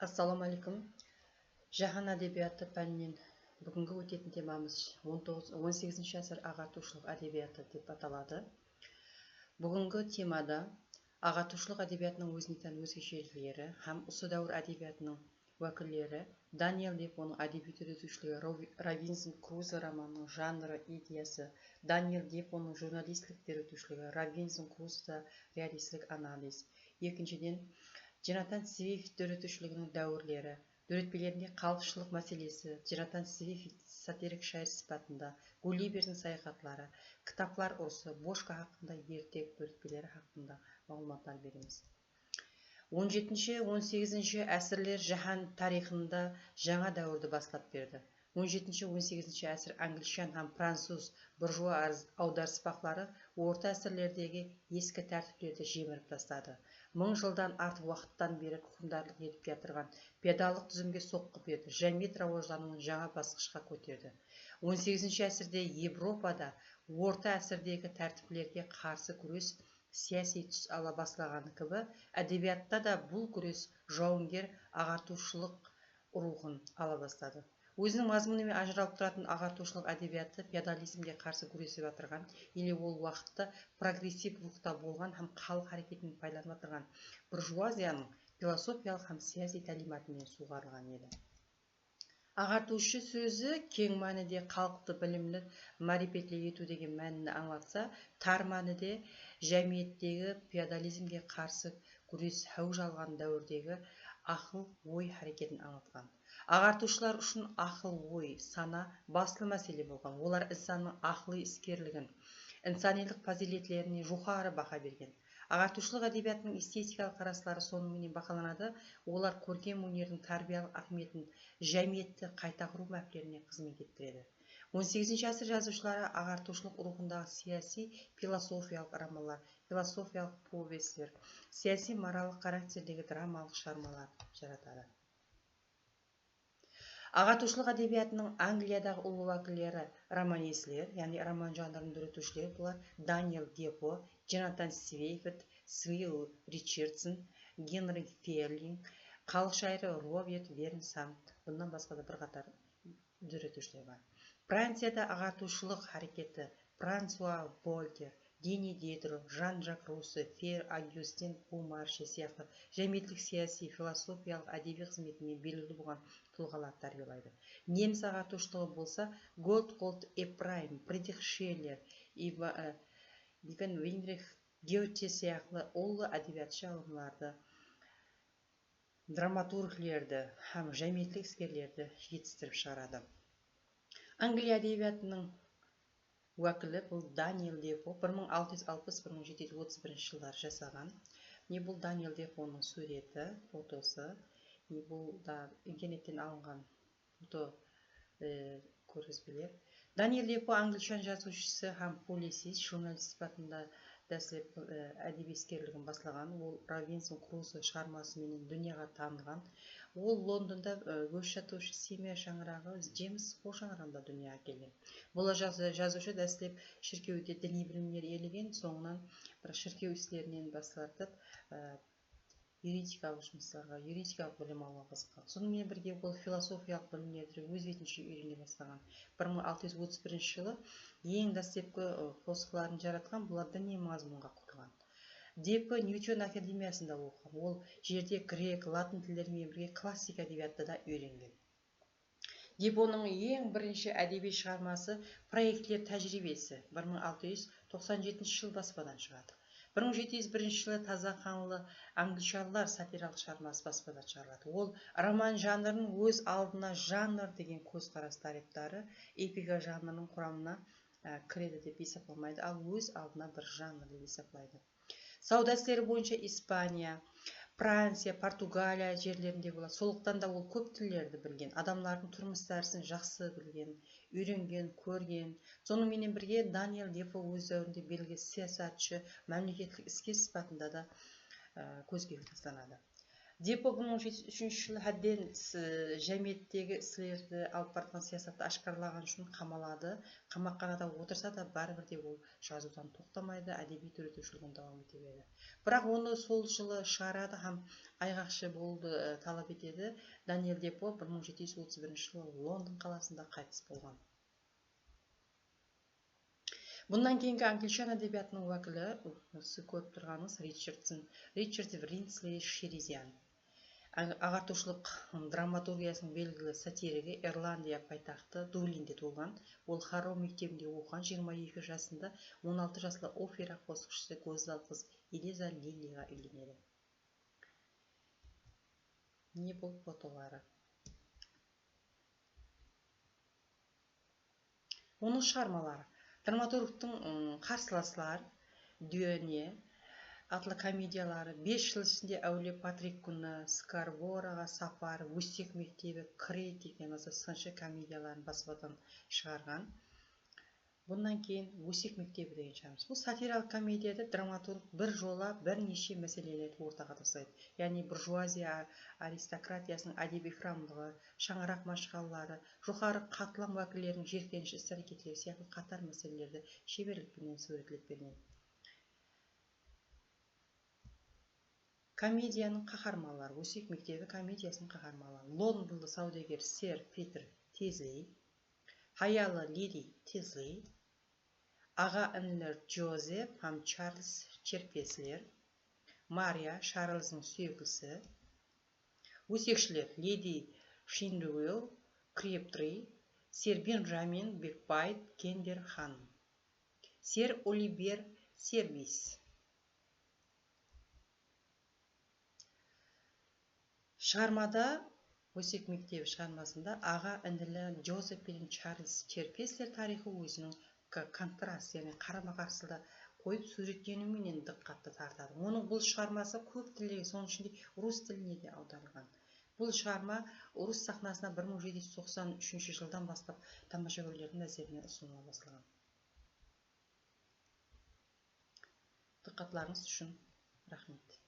Assalamu алейкум. Жаһан әдебиеті пәнінен бүгінгі өтетін темамыз 18 ғасыр ағартушылық әдебиеті деп аталады. Бүгінгі темада ағартушылық әдебиетінің өзіне тән өзгешеліктері һәм осы дәуір әдебиетінің уәкілдері Даниэль Дефоның әдеби үйретушілігі, Робинзон Крузо романының жанры идеясы, Даниэль Дефоның журналистлік үйретушілігі, Робинзон Крузода реалистік анализ. Екіншіден, Джонатан Свифт үйретушілігінің дәуірлері, үйретпелерінде қалыпшылық мәселесі, Джонатан Свифт сатирик шайыр сипатында, Гулливердің саяхатлары, кітаплар ұрысы, Бошка хақында, ертек үйретпелері хақында мағлұматтар береміз. 17-18 әсірлер жаһан тарихында жаңа дәуірді бастап берді. 17-18 әсір англишан һәм француз буржуа аударыспақлары орта әсірлердегі ескі тәртіптерді жеміріп тастады. 1000 жылдан артық уақыттан бері құқымдарлық етіп келе пиадалық түзімге соққы берді, жәмиет рауаждануын жаңа басқышқа көтерді. 18 әсірде Европада орта әсірдегі тәртіплерге қарсы күрес саяси түс ала бастағаны кібі, әдебиятта да бұл күрес жауынгер ағартушылық рухын ала бастады. Өзінің мазмұнымен ажыралып тұратын ағартушылық әдебиеті феодализмге қарсы күресіп отырған, или ол уақытта прогрессив рухта болған һәм халық әрекетін пайдаланып отырған буржуазияның философиялық һәм саяси тәлиматымен суғарылған еді. Ағартушы сөзі кең мәніде халықты білімлі, марипетлі ету деген мәнін аңлатса, тар мәніде жәмиеттегі феодализмге қарсы күрес әуж алған дәуірдегі ақыл ой әрекетін аңлатқан. Ағартушылар үшін ақыл ой, сана басты мәселе болған. Олар инсанның ақылы іскерлігін, инсанилық фазилетлеріне жоғары баға берген. Ағартушылық әдебиетінің эстетикалық қарастылары сонымен бақыланады. Олар көркем өнердің тәрбиялық ахметін, жәмиетті қайта құру мәселелеріне қызмет етtirеді. 18 ғасыр жазушылары ағартушылық рухындағы саяси философиялық романдар, философиялық повестер, саяси моралдық характердегі драмалық шығармалар жаратады. Ағартушылық әдебиетінің Англиядағы ұлы уәкілдері романистер, яғни роман жанрының үйретушілері, бұлар Даниэль Дефо, Джонатан Свифт, Свил Ричардсон, Генри Ферлинг, халық шайыры Роберт Бернсам, бұндан басқа да бірқатар үйретушілер бар. Францияда ағартушылық әрекеті Франсуа Вольтер, Дени Дидро, Жан-Жак Руссо, Фер Агюстин Помарше сияқты жәмиеттік саяси философиялық әдеби қызметімен белгілі болған тұлғалар тәрбиелейді. Неміс ағартушылығы болса Голдхольд Эпрайм, Фридрих Шиллер, Иван Вейнрих, Гете сияқты ұлы әдебиетші ғалымдарды, драматурглерді һәм жәмиеттік іскерлерді жетістіріп шығарады. Англия әдебиетінің уәкілі бұл Даниэль Дефо 1660-1731 жылдар жасаған. Бұл Даниэль Дефоның суреті, фотосы. Бұл да интернеттен алынған фото көрсетпелер. Даниэль Дефо англишан жазушысы һәм публицист, журналист сипатында дәслеп әдеби іскерлігін бастаған. Ол Робинзон Крузо шығармасымен дүнияға танылған. Ол Лондонда өз жатушы семья шаңырағы Джеймс Фо шаңырағында дүнияға келген. Бұл жазушы дәслеп шіркеуде діни білімдер елеген, соңынан бір шіркеу істерінен бастартып юридикалық жұмыстарға, юридикалық білім алуға қызыққан. Сонымен бірге ол философиялық білімдерді өз бетінше үйрене бастаған. 1631 жылы ең дәстепкі философларын жаратқан, бұлар діни мазмұнға құрылған. Дефо Ньютон академиясында оқыған. Ол жерде грек, латын тілдерімен бірге классик әдебиетті да үйренген. Дефоның ең бірінші әдеби шығармасы проектлер тәжірибесі 1697 жыл баспадан шығады. 1701 жылы таза қанлы англишанлар сатиралық шығармасы баспадан шығарылады. Ол роман жанрының өз алдына жанр деген көзқарас тарихтары эпика жанрының құрамына кіреді деп есепламайды, ал өз алдына бір жанр деп есеплайды. Сауда істері бойынша Испания, Франция, Португалия жерлерінде болады. Сондықтан да ол көп тілдерді білген, адамдардың тұрмыс тәрісін жақсы білген, үйренген, көрген. Сонымен бірге Даниэль Дефо өз дәуірінде белгілі саясатшы, мемлекеттік іскер сипатында да көзге тастанады. Депо 1703 жылы әбден жәмиеттегі істерді алып барған саясатты ашқарлаған үшін қамалады. Қамақханада отырса да бәрібір де ол жазудан тоқтамайды, әдебиет үйретушілігін давам ете береді. Бірақ оны сол жылы шығарады һәм айғақшы болуды талап етеді. Даниэль Депо 1731 жылы Лондон қаласында қайтыс болған. Бұндан кейінгі англичан әдебиетінің уәкілі, көріп тұрғаныңыз, Ричард Бринслей Шеризиан. Ағартушылық драматургиясының белгілі сатирігі, Ирландия пайтақты Дублинде туылған. Ол Харроу мектебінде оқыған. 22 жасында 16 жасында опера қосықшысы көзді қыз Элиза Лиллиға үйленеді. Не бұл фотолары? Оның шығармалары драматургтың қарсыласлар, Дюэне атлы комедиялары, 5 жыл ішінде әуле Патрик күні, Скарбораға сапар, Өстек мектебі, Крейт деген сыншы комедияларын баспадан шығарған. Бұнан кейін Өстек мектебі деген шығармыз. Бұл сатиралық комедияда драматург бір жола бірнеше мәселелерді ортаға тастайды. Яғни буржуазия аристократиясының әдеби храмдығы, шаңырақ машғалалары, жоғары қатылам уәкілдерінің жиіркеніш іс-әрекеттері сияқты қатар мәселелерді шеберлікпен суреттеп берген. Комедияның қаһармандары, Өсек мектебі комедиясының қаһармандары: Лондонлы саудагер сэр Питер Тизли, хаялы леди Тизли, аға інілер Джозеф һәм Чарльз Черпеслер, Мария Шарльздың сүйіктісі, өсекшілер леди Шиндуэлл, Крептри, сэр Бенджамин Бекбайт Кендер ханым, сэр Оливер Сервис. Шығармада, Өсек мектебі шығармасында аға інілі Джозеф пен Чарльз Черпеслер тарихы өзінің контраст, яғни қарама-қарсыда қойып суреттенуімен диққатты тартады. Оның бұл шығармасы көп тілге, соның ішінде орыс тіліне де аударылған. Бұл шығарма орыс сахнасына 1793 жылдан бастап тамаша көрлердің назарына ұсыныла басталған. Диққатларыңыз үшін рахмет.